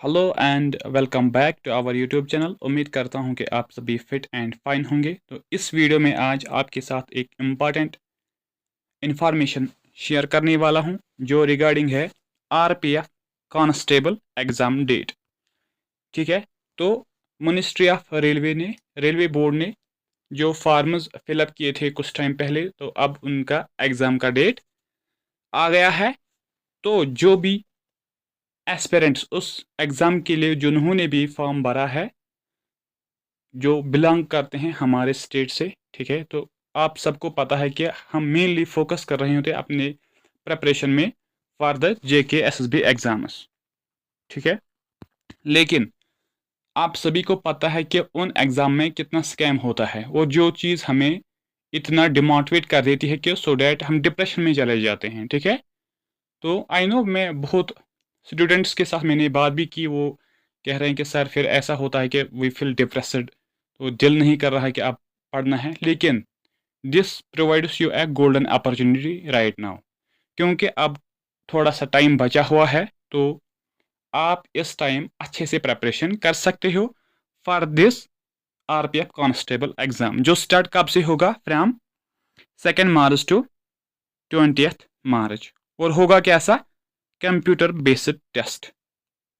Hello and welcome back to our YouTube channel. उम्मीद करता हूं कि आप सभी फिट एंड फाइन होंगे। तो इस वीडियो में आज आपके साथ एक इम्पॉर्टेंट इंफॉर्मेशन शेयर करने वाला हूं जो रिगार्डिंग है आरपीएफ कांस्टेबल एग्ज़ाम डेट। ठीक है। तो मिनिस्ट्री ऑफ रेलवे बोर्ड ने जो फार्म्स फिलअप किए थे कुछ टाइम पहले, तो अब उनका एग्ज़ाम का डेट आ गया है। तो जो भी एस्पिरेंट्स उस एग्ज़ाम के लिए जिन्होंने भी फॉर्म भरा है, जो बिलोंग करते हैं हमारे स्टेट से, ठीक है, तो आप सबको पता है कि हम मेनली फोकस कर रहे होते हैं अपने प्रिपरेशन में for the JK SSB exams. ठीक है। लेकिन आप सभी को पता है कि उन एग्ज़ाम में कितना स्कैम होता है, वो जो चीज़ हमें इतना डिमोटिवेट कर देती है कि सो डैट हम डिप्रेशन में चले जाते हैं। ठीक है। तो आई नो, मैं बहुत स्टूडेंट्स के साथ मैंने बात भी की, वो कह रहे हैं कि सर फिर ऐसा होता है कि वी फील डिप्रेस्ड, तो दिल नहीं कर रहा है कि आप पढ़ना है। लेकिन this provides U A golden opportunity right now, क्योंकि अब थोड़ा सा टाइम बचा हुआ है, तो आप इस टाइम अच्छे से प्रेपरेशन कर सकते हो for this RPF constable exam, जो स्टार्ट कब से होगा, फ्रॉम 2 मार्च टू 20 मार्च। और होगा कैसा, कंप्यूटर बेस्ड टेस्ट।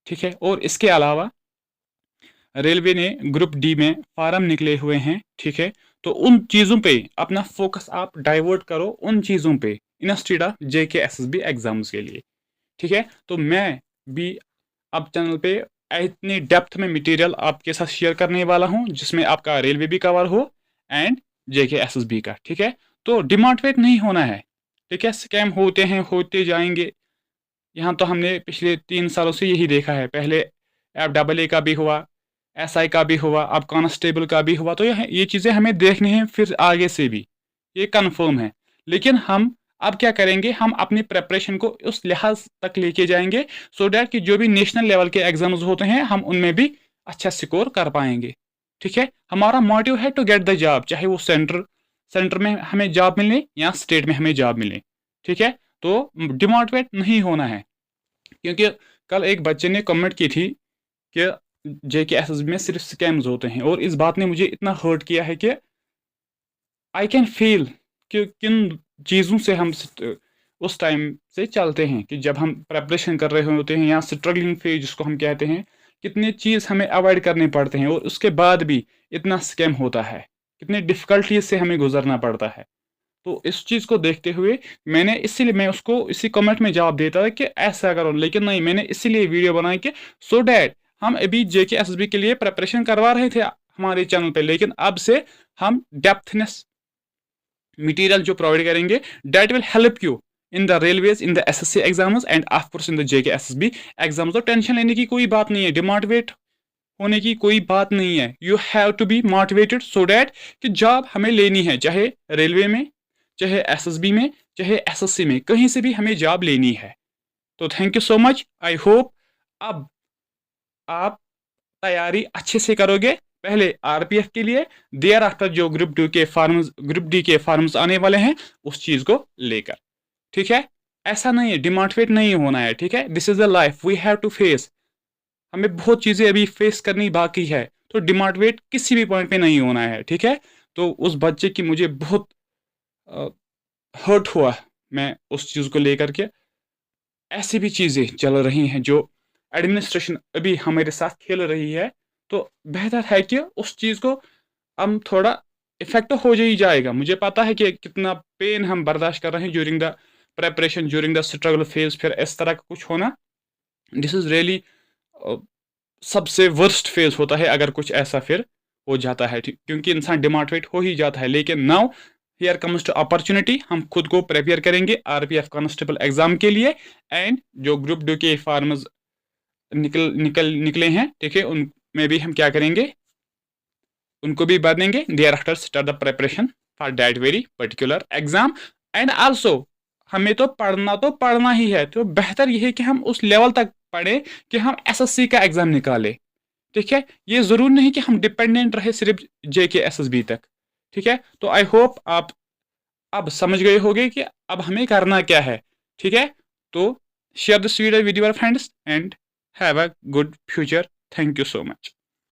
ठीक है। और इसके अलावा रेलवे ने ग्रुप डी में फार्म निकले हुए हैं। ठीक है। तो उन चीज़ों पे अपना फोकस आप डाइवर्ट करो, उन चीज़ों पे, instead of JK SSB exams के लिए। ठीक है। तो मैं भी अब चैनल पे इतनी डेप्थ में मटेरियल आपके साथ शेयर करने वाला हूँ जिसमें आपका रेलवे भी कवर हो एंड जेके एसएसबी का। ठीक है। तो डिमोटिवेट नहीं होना है। ठीक है। स्कैम होते हैं, होते जाएंगे। यहाँ तो हमने पिछले 3 सालों से यही देखा है। पहले एफ डबल ए का भी हुआ, एसआई का भी हुआ, अब कांस्टेबल का भी हुआ। तो ये चीज़ें हमें देखनी है फिर आगे से भी, ये कंफर्म है। लेकिन हम अब क्या करेंगे, हम अपनी प्रेपरेशन को उस लिहाज तक लेके जाएंगे सो डैट कि जो भी नेशनल लेवल के एग्जाम्स होते हैं हम उनमें भी अच्छा स्कोर कर पाएंगे। ठीक है। हमारा मोटिव है टू गेट द जॉब, चाहे वो सेंटर में हमें जॉब मिले या स्टेट में हमें जॉब मिले। ठीक है। तो डिमोटिवेट नहीं होना है, क्योंकि कल एक बच्चे ने कमेंट की थी कि जेके एसएसबी में सिर्फ स्कैम्स होते हैं, और इस बात ने मुझे इतना हर्ट किया है कि आई कैन फील कि किन चीज़ों से हम उस टाइम से चलते हैं कि जब हम प्रेपरेशन कर रहे होते हैं या स्ट्रगलिंग फेज जिसको हम कहते हैं, कितनी चीज़ हमें अवॉइड करने पड़ते हैं और उसके बाद भी इतना स्कैम होता है, कितनी डिफ़िकल्टीज से हमें गुजरना पड़ता है। तो इस चीज़ को देखते हुए मैं उसको इसी कमेंट में जवाब देता था कि ऐसा करो, लेकिन नहीं, मैंने इसीलिए वीडियो बनाई कि सो डैट हम अभी जेके एसएसबी के लिए प्रिपरेशन करवा रहे थे हमारे चैनल पे, लेकिन अब से हम डेप्थनेस मटेरियल जो प्रोवाइड करेंगे that will help you in the railways, in the SSC exams and of course in the JK SSB exams. तो टेंशन लेने की कोई बात नहीं है, डिमोटिवेट होने की कोई बात नहीं है। You have to be motivated so that कि जॉब हमें लेनी है, चाहे रेलवे में, चाहे एसएसबी में, चाहे एसएससी में, कहीं से भी हमें जॉब लेनी है। तो thank you so much. I hope अब आप तैयारी अच्छे से करोगे, पहले आरपीएफ के लिए, देयर आफ्टर जो ग्रुप डी के फॉर्म्स आने वाले हैं उस चीज़ को लेकर। ठीक है। ऐसा नहीं है, डिमोटिवेट नहीं होना है। ठीक है। This is the life we have to face. हमें बहुत चीज़ें अभी फेस करनी बाकी है, तो डिमोटिवेट किसी भी पॉइंट पे नहीं होना है। ठीक है। तो उस बच्चे की मुझे बहुत हर्ट हुआ, मैं उस चीज़ को लेकर के, ऐसी भी चीज़ें चल रही हैं जो एडमिनिस्ट्रेशन अभी हमारे साथ खेल रही है। तो बेहतर है कि उस चीज़ को हम थोड़ा इफेक्ट हो ही जाएगा। मुझे पता है कि कितना पेन हम बर्दाश्त कर रहे हैं during the preparation, during the struggle phase, फिर इस तरह का कुछ होना, दिस इज़ रियली सबसे वर्स्ट फेज होता है अगर कुछ ऐसा फिर हो जाता है, क्योंकि इंसान डिमोटिवेट हो ही जाता है। लेकिन now here comes to opportunity, हम खुद को प्रिपेयर करेंगे आरपीएफ कांस्टेबल एग्जाम के लिए, एंड जो ग्रुप डी के फार्मर्स निकले हैं, ठीक है, उनमें भी हम क्या करेंगे, उनको भी भरेंगे। Thereafter start the preparation for that very particular exam. And also हमें तो पढ़ना ही है, तो बेहतर यह है कि हम उस लेवल तक पढ़ें कि हम एसएससी का एग्जाम निकालें। ठीक है। ये ज़रूर नहीं कि हम डिपेंडेंट रहे सिर्फ जेके एसएसबी तक। ठीक है। तो आई होप आप अब समझ गए होंगे कि अब हमें करना क्या है। ठीक है। तो share this video with your friends and have a good future. Thank you so much.